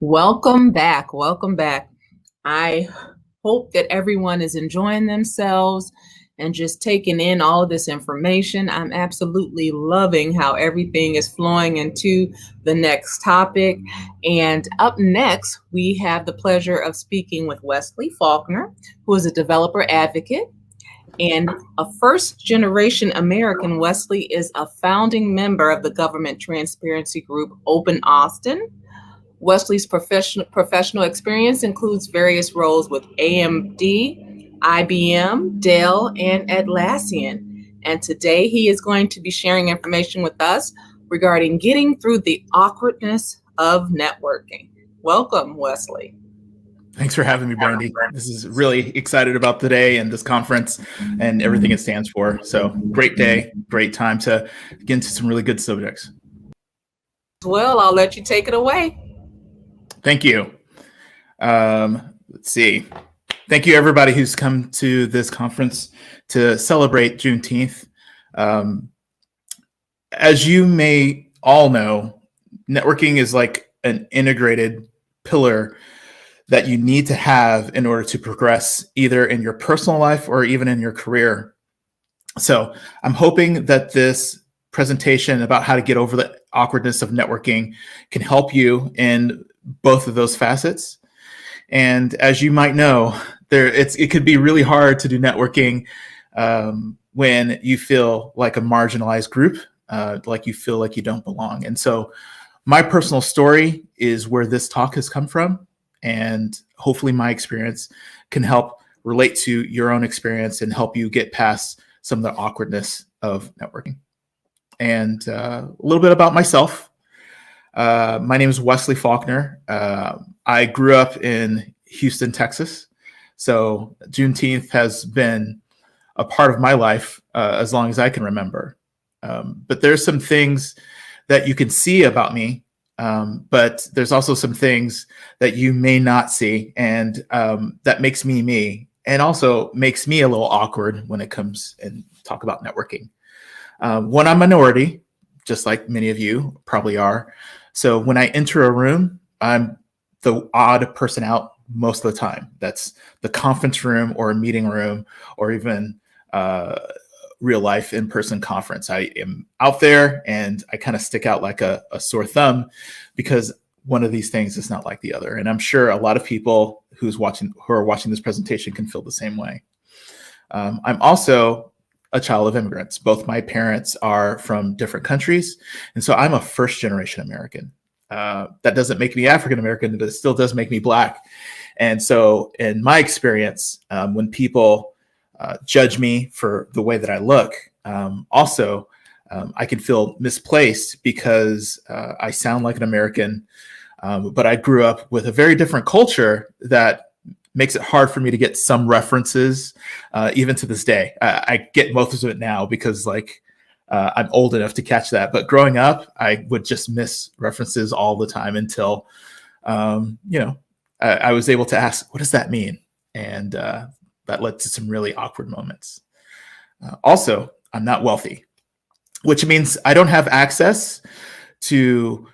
Welcome back. Welcome back. I hope that everyone is enjoying themselves and just taking in all of this information. I'm absolutely loving how everything is flowing into the next topic. And up next, we have the pleasure of speaking with Wesley Faulkner, who is a developer advocate and a first generation American. Wesley is a founding member of the government transparency group Open Austin. Wesley's professional experience includes various roles with AMD, IBM, Dell, and Atlassian. And today he is going to be sharing information with us regarding getting through the awkwardness of networking. Welcome, Wesley. Thanks for having me, Brandy. This is really excited about the day and this conference and everything it stands for. So great day, great time to get into some really good subjects. Well, I'll let you take it away. Thank you. Let's see. Thank you, everybody who's come to this conference to celebrate Juneteenth. As you may all know, networking is like an integrated pillar that you need to have in order to progress either in your personal life or even in your career. So I'm hoping that this presentation about how to get over the awkwardness of networking can help you in both of those facets. And as you might know, it could be really hard to do networking when you feel like a marginalized group, like you feel like you don't belong. And so my personal story is where this talk has come from. And hopefully my experience can help relate to your own experience and help you get past some of the awkwardness of networking. And a little bit about myself. My name is Wesley Faulkner. I grew up in Houston, Texas. So Juneteenth has been a part of my life as long as I can remember. But there's some things that you can see about me, but there's also some things that you may not see, and that makes me me, and also makes me a little awkward when it comes and talk about networking. When I'm a minority, just like many of you probably are. So when I enter a room, I'm the odd person out most of the time. That's the conference room or a meeting room or even real life in-person conference. I am out there and I kind of stick out like a sore thumb because one of these things is not like the other. And I'm sure a lot of people who are watching this presentation can feel the same way. I'm also a child of immigrants. Both my parents are from different countries. And so I'm a first generation American. That doesn't make me African American, but it still does make me Black. And so in my experience, when people judge me for the way that I look, I can feel misplaced because I sound like an American, but I grew up with a very different culture that makes it hard for me to get some references, even to this day. I get most of it now because I'm old enough to catch that. But growing up, I would just miss references all the time until, I was able to ask, what does that mean? And that led to some really awkward moments. Also, I'm not wealthy, which means I don't have access to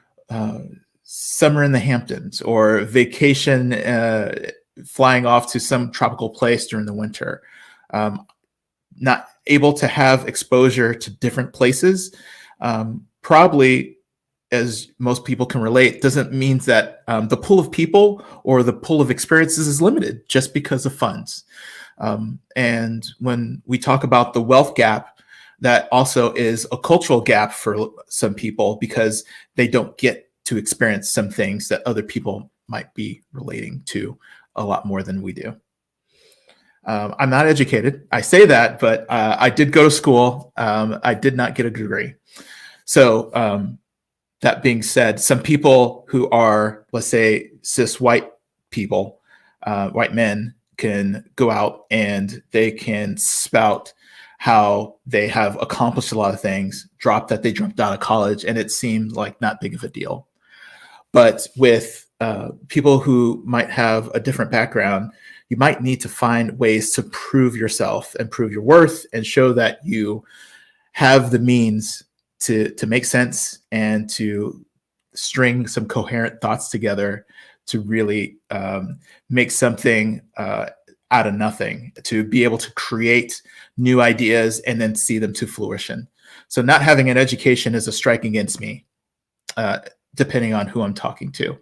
summer in the Hamptons or vacation flying off to some tropical place during the winter. Not able to have exposure to different places, probably, as most people can relate, doesn't mean that the pool of people or the pool of experiences is limited just because of funds. And when we talk about the wealth gap, that also is a cultural gap for some people because they don't get to experience some things that other people might be relating to a lot more than we do. I'm not educated. I say that, but I did go to school. I did not get a degree. So that being said, some people who are, let's say, cis white people, white men, can go out and they can spout how they have accomplished a lot of things, that they dropped out of college, and it seemed like not big of a deal. But with people who might have a different background, you might need to find ways to prove yourself and prove your worth and show that you have the means to make sense and to string some coherent thoughts together to really make something out of nothing, to be able to create new ideas and then see them to fruition. So not having an education is a strike against me, depending on who I'm talking to.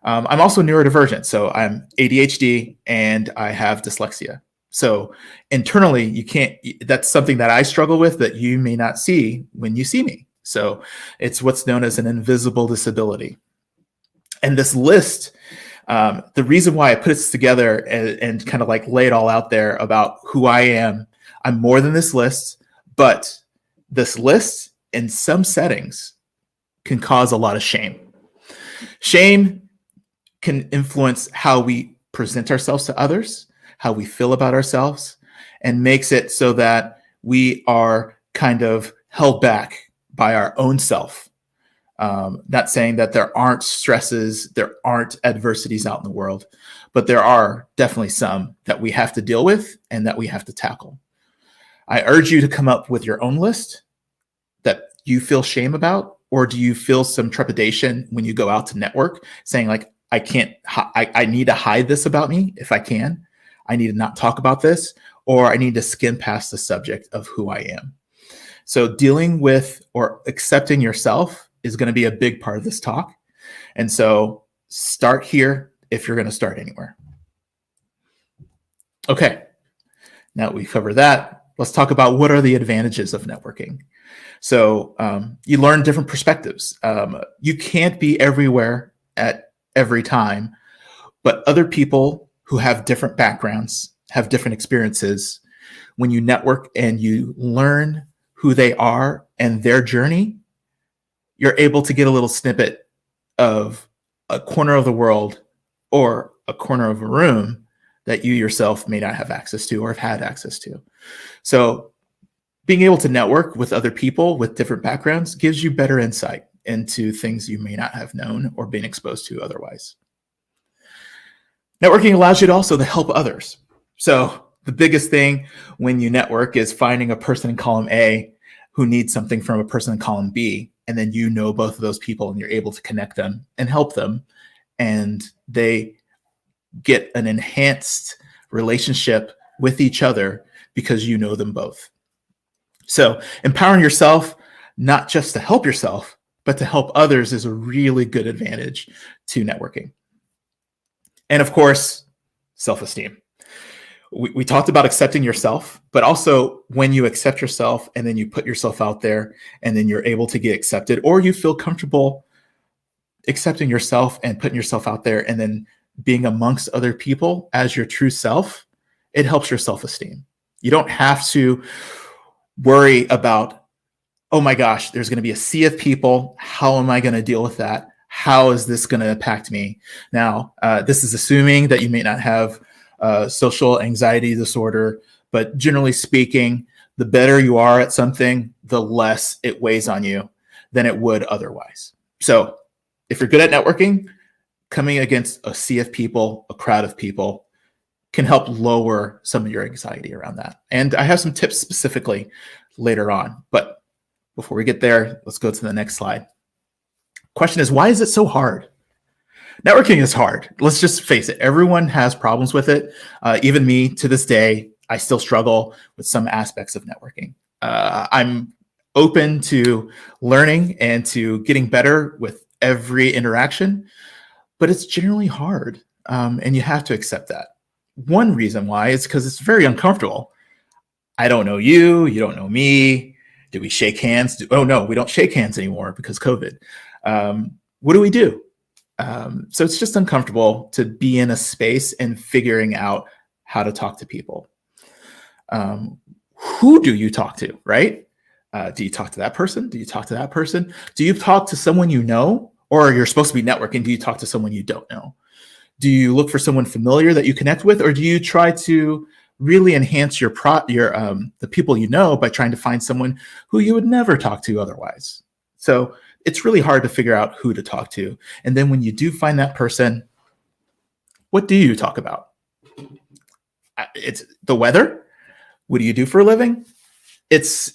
I'm also neurodivergent, so I'm ADHD and I have dyslexia. So internally, you can't, that's something that I struggle with that you may not see when you see me. So it's what's known as an invisible disability. And this list, the reason why I put this together and kind of like lay it all out there about who I am, I'm more than this list, but this list in some settings can cause a lot of shame. Shame can influence how we present ourselves to others, how we feel about ourselves, and makes it so that we are kind of held back by our own self. Not saying that there aren't stresses, there aren't adversities out in the world, but there are definitely some that we have to deal with and that we have to tackle. I urge you to come up with your own list that you feel shame about, or do you feel some trepidation when you go out to network saying like, I need to hide this about me if I can. I need to not talk about this, or I need to skim past the subject of who I am. So dealing with or accepting yourself is going to be a big part of this talk. And so start here if you're going to start anywhere. Okay, now that we cover that, let's talk about what are the advantages of networking. So you learn different perspectives. You can't be everywhere at every time, but other people who have different backgrounds, have different experiences, when you network and you learn who they are and their journey, you're able to get a little snippet of a corner of the world or a corner of a room that you yourself may not have access to or have had access to. So being able to network with other people with different backgrounds gives you better insight into things you may not have known or been exposed to otherwise. Networking allows you to also to help others. So the biggest thing when you network is finding a person in column A who needs something from a person in column B, and then you know both of those people and you're able to connect them and help them, and they get an enhanced relationship with each other because you know them both. So empowering yourself, not just to help yourself, but to help others is a really good advantage to networking. And of course, self-esteem. We talked about accepting yourself, but also when you accept yourself and then you put yourself out there and then you're able to get accepted, or you feel comfortable accepting yourself and putting yourself out there and then being amongst other people as your true self, it helps your self-esteem. You don't have to worry about, oh my gosh, there's going to be a sea of people. How am I going to deal with that? How is this going to impact me? Now, this is assuming that you may not have social anxiety disorder, but generally speaking, the better you are at something, the less it weighs on you than it would otherwise. So if you're good at networking, coming against a sea of people, a crowd of people, can help lower some of your anxiety around that. And I have some tips specifically later on, but before we get there, let's go to the next slide. Question is, why is it so hard? Networking is hard. Let's just face it. Everyone has problems with it. Even me, to this day, I still struggle with some aspects of networking. I'm open to learning and to getting better with every interaction, but it's generally hard, and you have to accept that. One reason why is because it's very uncomfortable. I don't know you, you don't know me. Do we shake hands? Oh no, we don't shake hands anymore because COVID. What do we do? So it's just uncomfortable to be in a space and figuring out how to talk to people. Who do you talk to, right? Do you talk to that person? Do you talk to that person? Do you talk to someone you know, or you're supposed to be networking? Do you talk to someone you don't know? Do you look for someone familiar that you connect with, or do you try to really enhance your the people you know by trying to find someone who you would never talk to otherwise? So it's really hard to figure out who to talk to. And then when you do find that person, what do you talk about? It's the weather. What do you do for a living? It's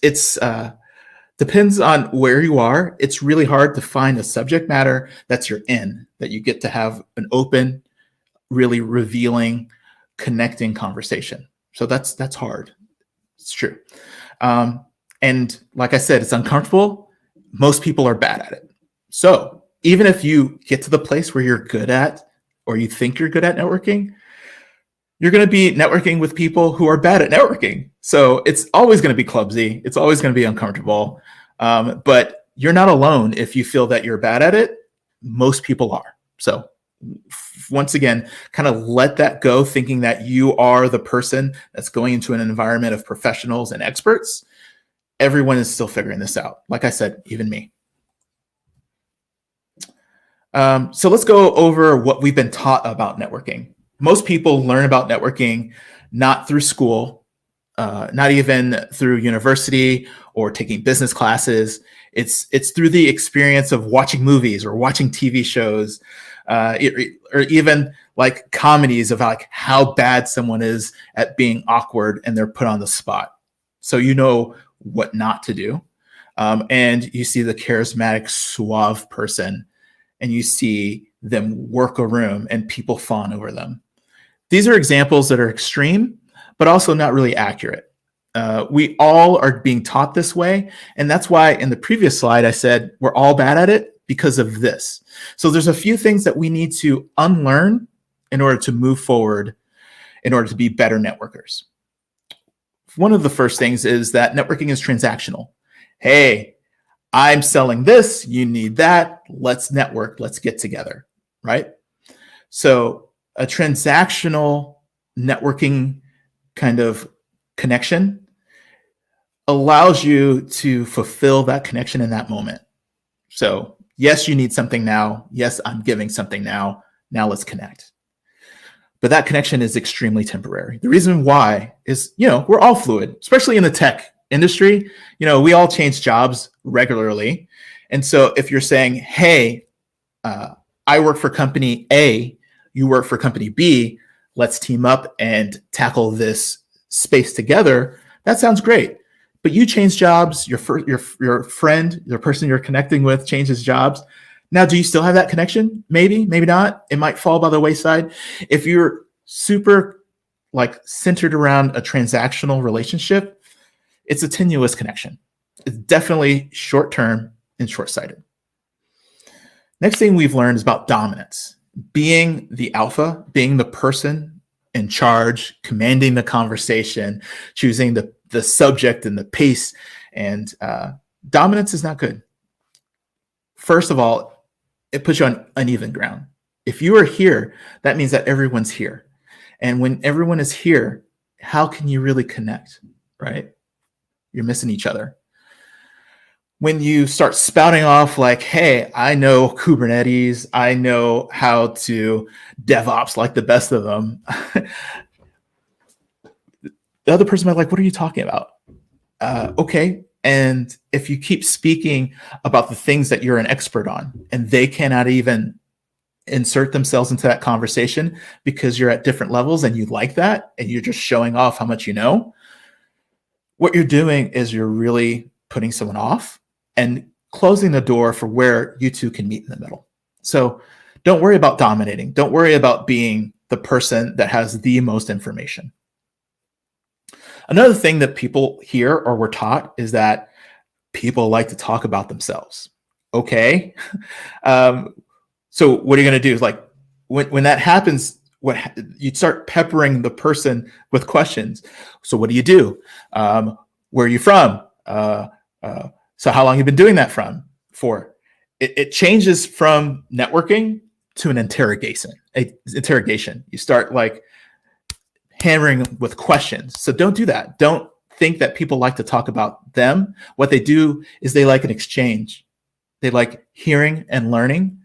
Depends on where you are. It's really hard to find a subject matter that's your in, that you get to have an open, really revealing, connecting conversation. So that's hard. It's true. And like I said, it's uncomfortable. Most people are bad at it. So even if you get to the place where you're good at, or you think you're good at networking, you're going to be networking with people who are bad at networking. So it's always going to be clumsy. It's always going to be uncomfortable. But you're not alone if you feel that you're bad at it. Most people are. So once again, kind of let that go, thinking that you are the person that's going into an environment of professionals and experts. Everyone is still figuring this out. Like I said, even me. So let's go over what we've been taught about networking. Most people learn about networking not through school, not even through university or taking business classes. It's through the experience of watching movies or watching TV shows, or even like comedies of like how bad someone is at being awkward and they're put on the spot. So you know what not to do. And you see the charismatic, suave person, and you see them work a room and people fawn over them. These are examples that are extreme, but also not really accurate. We all are being taught this way. And that's why in the previous slide, I said we're all bad at it because of this. So there's a few things that we need to unlearn in order to move forward, in order to be better networkers. One of the first things is that networking is transactional. Hey, I'm selling this, you need that, let's network, let's get together, right? So a transactional networking kind of connection allows you to fulfill that connection in that moment. So yes, you need something now. Yes, I'm giving something now. Now let's connect. But that connection is extremely temporary. The reason why is, we're all fluid, especially in the tech industry. We all change jobs regularly. And so if you're saying, hey, I work for company A, you work for company B, let's team up and tackle this space together, that sounds great. But you change jobs, your friend, the person you're connecting with changes jobs. Now, do you still have that connection? Maybe, maybe not. It might fall by the wayside. If you're super centered around a transactional relationship, it's a tenuous connection. It's definitely short-term and short-sighted. Next thing we've learned is about dominance. Being the alpha, being the person in charge, commanding the conversation, choosing the subject and the pace, and dominance is not good. First of all, it puts you on uneven ground. If you are here, that means that everyone's here. And when everyone is here, how can you really connect, right? You're missing each other. When you start spouting off like, hey, I know Kubernetes, I know how to DevOps like the best of them, the other person might what are you talking about? Okay. And if you keep speaking about the things that you're an expert on and they cannot even insert themselves into that conversation because you're at different levels and you like that and you're just showing off how much you know, what you're doing is you're really putting someone off and closing the door for where you two can meet in the middle. So don't worry about dominating. Don't worry about being the person that has the most information. Another thing that people hear or were taught is that people like to talk about themselves. Okay. So what are you going to do? Is when that happens, you start peppering the person with questions. So what do you do? Where are you from? So how long have you been doing that for? It changes from networking to an interrogation. You start hammering with questions. So don't do that. Don't think that people like to talk about them. What they do is they like an exchange. They like hearing and learning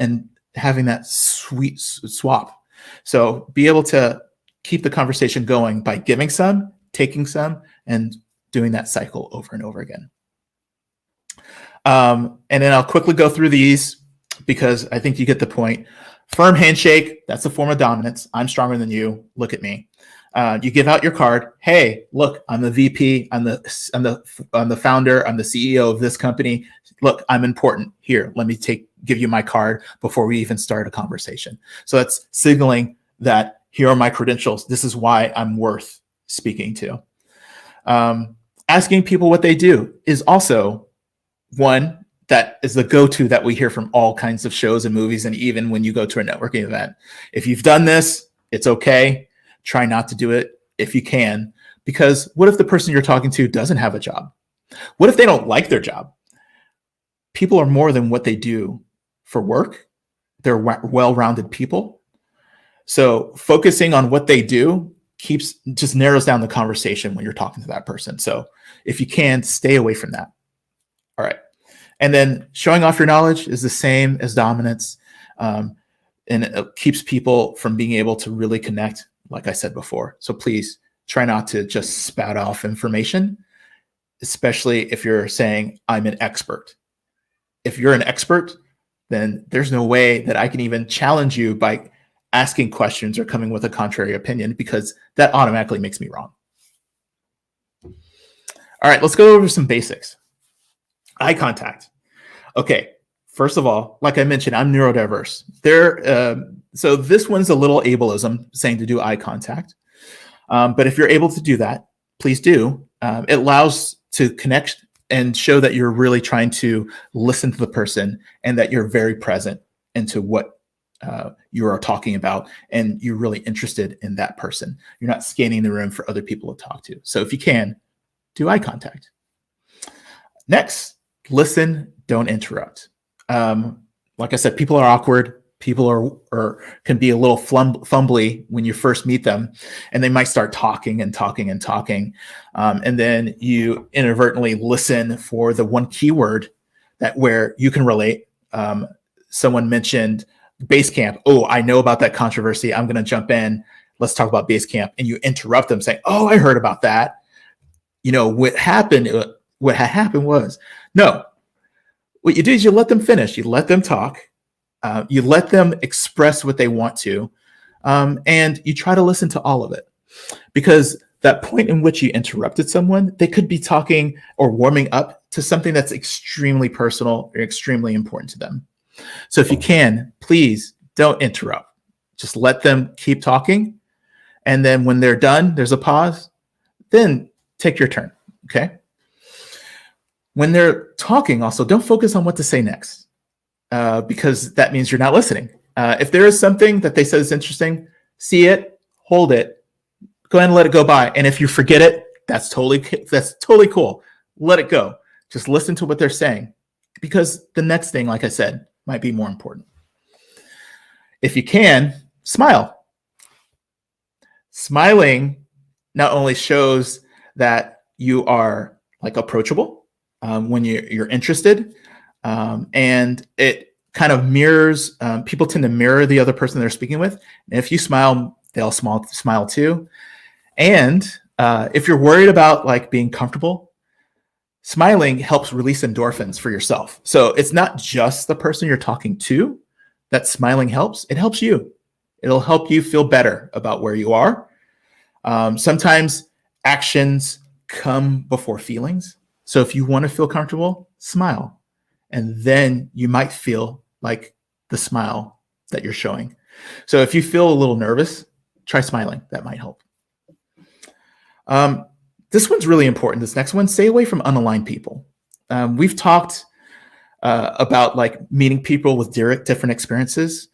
and having that sweet swap. So be able to keep the conversation going by giving some, taking some, and doing that cycle over and over again. And then I'll quickly go through these because I think you get the point. Firm handshake, that's a form of dominance. I'm stronger than you. Look at me. You give out your card. Hey, look, I'm the VP. I'm the founder. I'm the CEO of this company. Look, I'm important. Here, let me give you my card before we even start a conversation. So that's signaling that here are my credentials. This is why I'm worth speaking to. Asking people what they do is also one that is the go-to that we hear from all kinds of shows and movies, and even when you go to a networking event. If you've done this, it's okay. Try not to do it if you can, because what if the person you're talking to doesn't have a job? What if they don't like their job? People are more than what they do for work. They're well-rounded people. So focusing on what they do just narrows down the conversation when you're talking to that person. So if you can, stay away from that. All right. And then showing off your knowledge is the same as dominance. And it keeps people from being able to really connect, like I said before. So please try not to just spout off information, especially if you're saying, I'm an expert. If you're an expert, then there's no way that I can even challenge you by asking questions or coming with a contrary opinion, because that automatically makes me wrong. All right, let's go over some basics. Eye contact. Okay, first of all, like I mentioned, I'm neurodiverse. So this one's a little ableism, saying to do eye contact. But if you're able to do that, please do. It allows to connect and show that you're really trying to listen to the person and that you're very present into what you are talking about, and you're really interested in that person. You're not scanning the room for other people to talk to. So if you can, do eye contact. Next, listen, don't interrupt. Like I said, people are awkward. People can be a little fumbly when you first meet them, and they might start talking and talking and talking. And then you inadvertently listen for the one keyword where you can relate. Someone mentioned Basecamp. Oh, I know about that controversy. I'm going to jump in. Let's talk about Basecamp. And you interrupt them saying, oh, I heard about that. What happened was, no, what you do is you let them finish. You let them talk. You let them express what they want to. And you try to listen to all of it, because that point in which you interrupted someone, they could be talking or warming up to something that's extremely personal or extremely important to them. So if you can, please don't interrupt. Just let them keep talking. And then when they're done, there's a pause. Then take your turn. Okay. When they're talking, also don't focus on what to say next, because that means you're not listening. If there is something that they said is interesting, see it, hold it, go ahead and let it go by. And if you forget it, that's totally cool. Let it go. Just listen to what they're saying, because the next thing, like I said, might be more important. If you can, smile. Smiling not only shows that you are approachable when you're interested, and it kind of mirrors, people tend to mirror the other person they're speaking with. And if you smile, they'll smile too. And if you're worried about being comfortable, smiling helps release endorphins for yourself. So it's not just the person you're talking to that smiling helps. It helps you. It'll help you feel better about where you are. Sometimes actions come before feelings. So if you want to feel comfortable, smile. And then you might feel like the smile that you're showing. So if you feel a little nervous, try smiling. That might help. This one's really important. This next one, stay away from unaligned people. We've talked about meeting people with different experiences.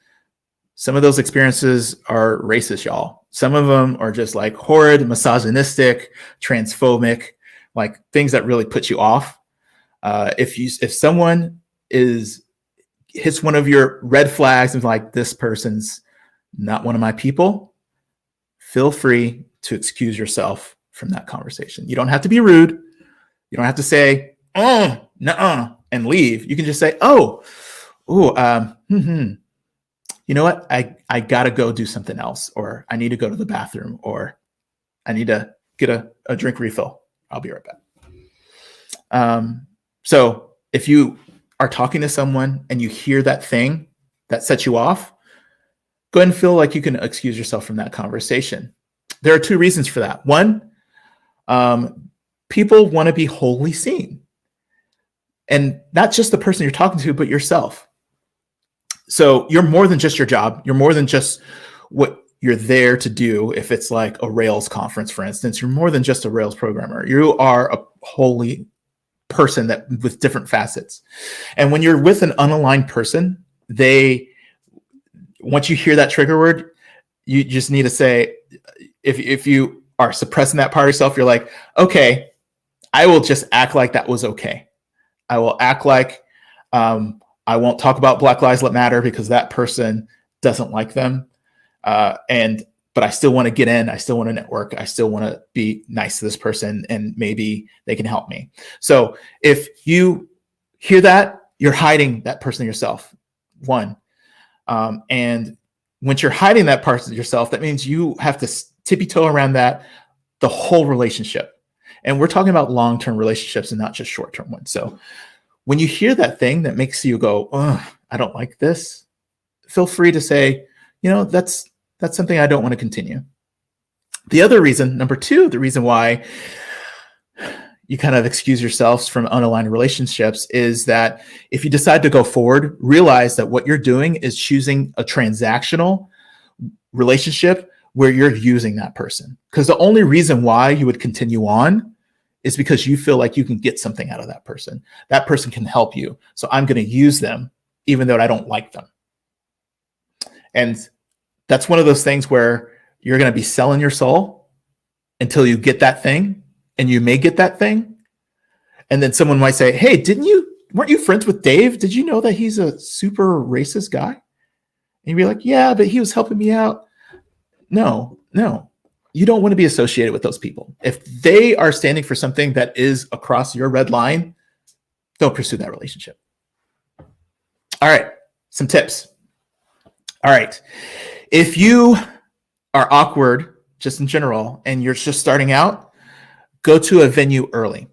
Some of those experiences are racist, y'all. Some of them are just horrid, misogynistic, transphobic, things that really put you off. If someone hits one of your red flags and this person's not one of my people, feel free to excuse yourself from that conversation. You don't have to be rude. You don't have to say, nuh-uh, and leave. You can just say, you know what? I gotta go do something else, or I need to go to the bathroom, or I need to get a drink refill. I'll be right back. So if you are talking to someone and you hear that thing that sets you off, go ahead and feel like you can excuse yourself from that conversation. There are two reasons for that. One, people want to be wholly seen, and not just the person you're talking to, but yourself. So you're more than just your job. You're more than just what you're there to do. If it's like a Rails conference, for instance, you're more than just a Rails programmer. You are a wholly person that with different facets. And when you're with an unaligned person, once you hear that trigger word, you just need to say, if you are suppressing that part of yourself, you're like, okay, I will just act like that was okay. I will act like I won't talk about Black Lives Matter because that person doesn't like them. But I still want to get in. I still want to network. I still want to be nice to this person, and maybe they can help me. So if you hear that, you're hiding that person yourself. One. And once you're hiding that part of yourself, that means you have to tippy-toe around that the whole relationship. And we're talking about long-term relationships and not just short-term ones. So when you hear that thing that makes you go, oh, I don't like this, feel free to say, that's something I don't want to continue. The other reason, number two, the reason why you kind of excuse yourselves from unaligned relationships is that if you decide to go forward, realize that what you're doing is choosing a transactional relationship where you're using that person. Because the only reason why you would continue on is because you feel like you can get something out of that person. That person can help you. So I'm going to use them even though I don't like them. And that's one of those things where you're going to be selling your soul until you get that thing, and you may get that thing. And then someone might say, hey, weren't you friends with Dave? Did you know that he's a super racist guy? And you'd be like, yeah, but he was helping me out. No, you don't want to be associated with those people. If they are standing for something that is across your red line, don't pursue that relationship. All right, some tips. All right. If you are awkward, just in general, and you're just starting out, go to a venue early.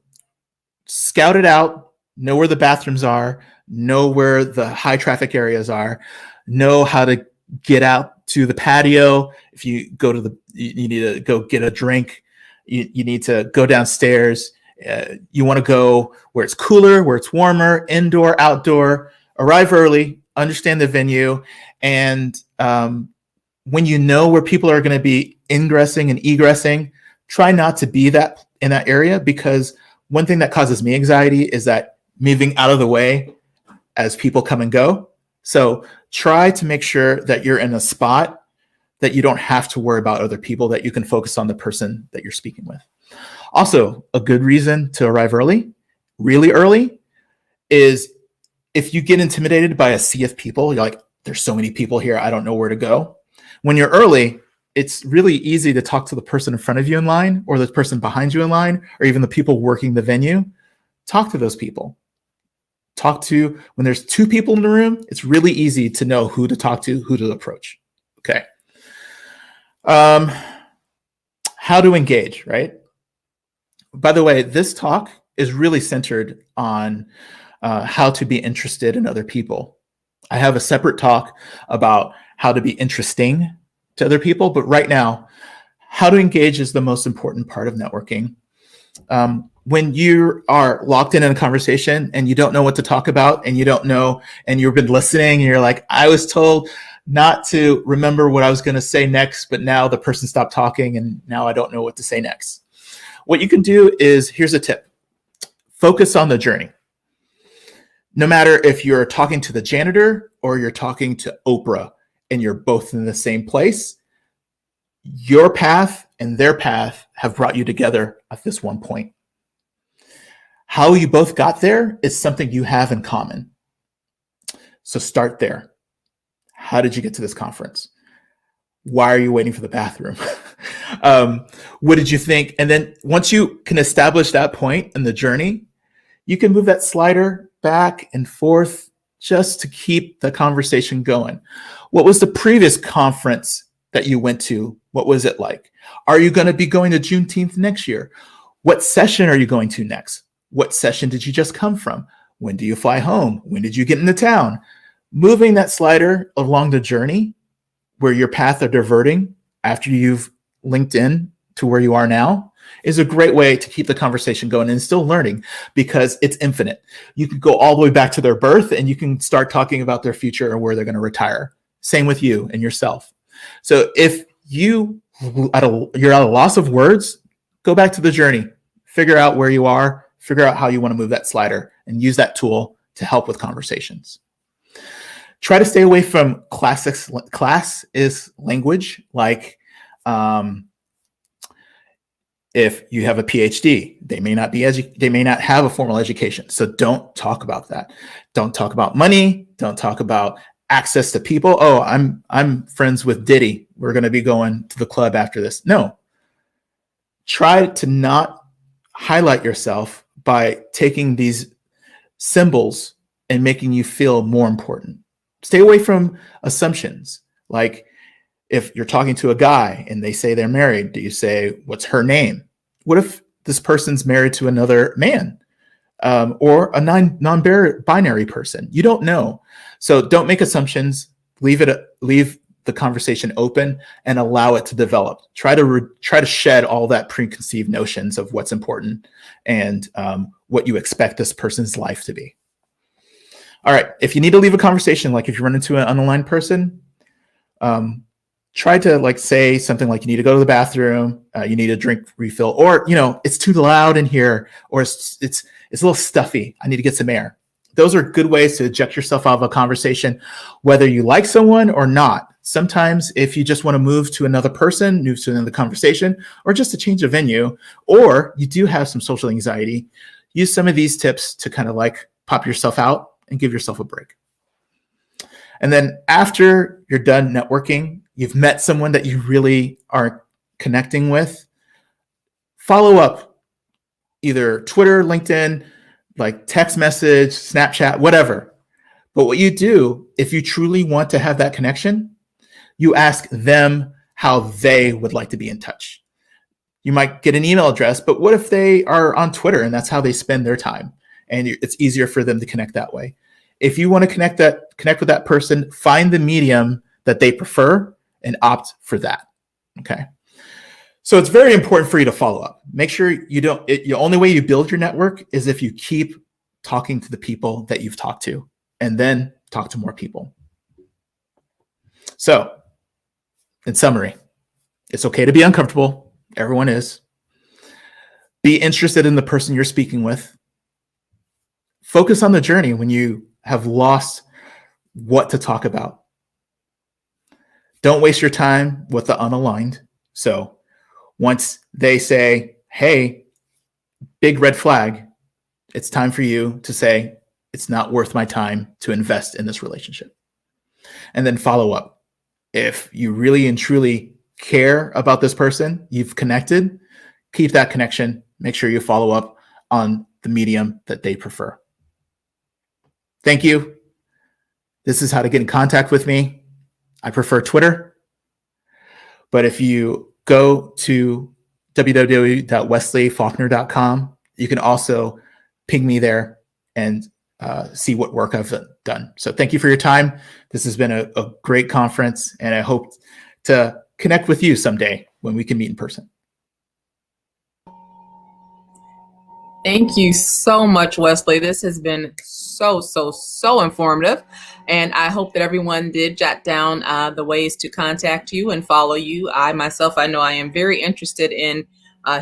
Scout it out, know where the bathrooms are, know where the high traffic areas are, know how to get out to the patio. If you you need to go get a drink, you need to go downstairs. You want to go where it's cooler, where it's warmer, indoor, outdoor. Arrive early, understand the venue, and when you know where people are going to be ingressing and egressing, try not to be that in that area, because one thing that causes me anxiety is that moving out of the way as people come and go. So try to make sure that you're in a spot that you don't have to worry about other people, that you can focus on the person that you're speaking with. Also, a good reason to arrive early, really early, is if you get intimidated by a sea of people, you're like, there's so many people here, I don't know where to go. When you're early, it's really easy to talk to the person in front of you in line, or the person behind you in line, or even the people working the venue. Talk to those people. When there's two people in the room, it's really easy to know who to talk to, who to approach. Okay. How to engage, right? By the way, this talk is really centered on how to be interested in other people. I have a separate talk about how to be interesting to other people, but right now, how to engage is the most important part of networking. When you are locked in a conversation and you don't know what to talk about, and you don't know, and you've been listening, and you're like, I was told not to remember what I was going to say next, but now the person stopped talking and now I don't know what to say next. What you can do is, here's a tip. Focus on the journey. No matter if you're talking to the janitor or you're talking to Oprah and you're both in the same place, your path and their path have brought you together at this one point. How you both got there is something you have in common. So start there. How did you get to this conference? Why are you waiting for the bathroom? What did you think? And then once you can establish that point in the journey, you can move that slider back and forth just to keep the conversation going. What was the previous conference that you went to? What was it like? Are you going to be going to Juneteenth next year? What session are you going to next? What session did you just come from? When do you fly home? When did you get into town? Moving that slider along the journey where your path are diverting after you've LinkedIn to where you are now is a great way to keep the conversation going and still learning, because it's infinite. You can go all the way back to their birth and you can start talking about their future and where they're going to retire. Same with you and yourself. So if you're at a loss of words, go back to the journey, figure out where you are, figure out how you want to move that slider, and use that tool to help with conversations. Try to stay away from class is language, like if you have a PhD, they may not have a formal education. So don't talk about that. Don't talk about money. Don't talk about access to people. Oh, I'm friends with Diddy. We're going to be going to the club after this. No. Try to not highlight yourself by taking these symbols and making you feel more important. Stay away from assumptions. Like if you're talking to a guy and they say they're married, do you say, what's her name? What if this person's married to another man or a non-binary person? You don't know. So don't make assumptions. Leave the conversation open and allow it to develop. Try to shed all that preconceived notions of what's important and what you expect this person's life to be. All right. If you need to leave a conversation, like if you run into an unaligned person, try to say something like you need to go to the bathroom, you need a drink refill, or it's too loud in here, or it's a little stuffy, I need to get some air. Those are good ways to eject yourself out of a conversation, whether you like someone or not. Sometimes if you just want to move to another person, move to another conversation, or just to change a venue, or you do have some social anxiety, use some of these tips to kind of pop yourself out and give yourself a break. And then after you're done networking, you've met someone that you really are connecting with, follow up, either Twitter, LinkedIn, text message, Snapchat, whatever. But what you do, if you truly want to have that connection, you ask them how they would like to be in touch. You might get an email address, but what if they are on Twitter and that's how they spend their time? And it's easier for them to connect that way. If you want to connect with that person, find the medium that they prefer and opt for that. Okay. So it's very important for you to follow up. Make sure the only way you build your network is if you keep talking to the people that you've talked to and then talk to more people. So in summary, it's okay to be uncomfortable. Everyone is. Be interested in the person you're speaking with. Focus on the journey when you have lost what to talk about. Don't waste your time with the unaligned. So once they say, hey, big red flag, it's time for you to say, it's not worth my time to invest in this relationship. And then follow up. If you really and truly care about this person, you've connected, keep that connection. Make sure you follow up on the medium that they prefer. Thank you. This is how to get in contact with me. I prefer Twitter. But if you go to www.wesleyfaulkner.com, you can also ping me there and see what work I've done. So thank you for your time. This has been a great conference, and I hope to connect with you someday when we can meet in person. Thank you so much, Wesley. This has been so informative. And I hope that everyone did jot down the ways to contact you and follow you. I know I am very interested in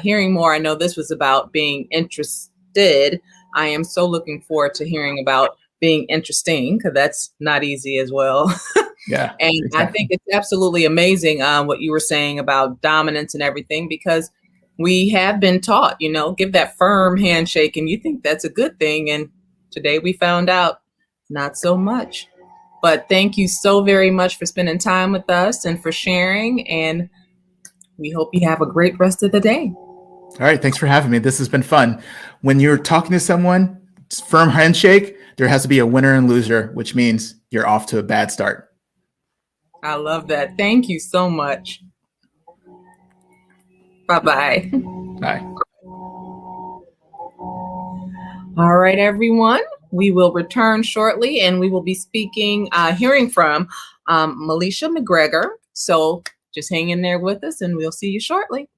hearing more. I know this was about being interested. I am so looking forward to hearing about being interesting, because that's not easy as well. Yeah. And exactly. I think it's absolutely amazing what you were saying about dominance and everything, because we have been taught, give that firm handshake and you think that's a good thing. And today we found out not so much. But thank you so very much for spending time with us and for sharing. And we hope you have a great rest of the day. All right. Thanks for having me. This has been fun. When you're talking to someone, firm handshake, there has to be a winner and loser, which means you're off to a bad start. I love that. Thank you so much. Bye-bye. Bye. All right, everyone. We will return shortly, and we will be hearing from Melisha McGregor. So Just hang in there with us and we'll see you shortly.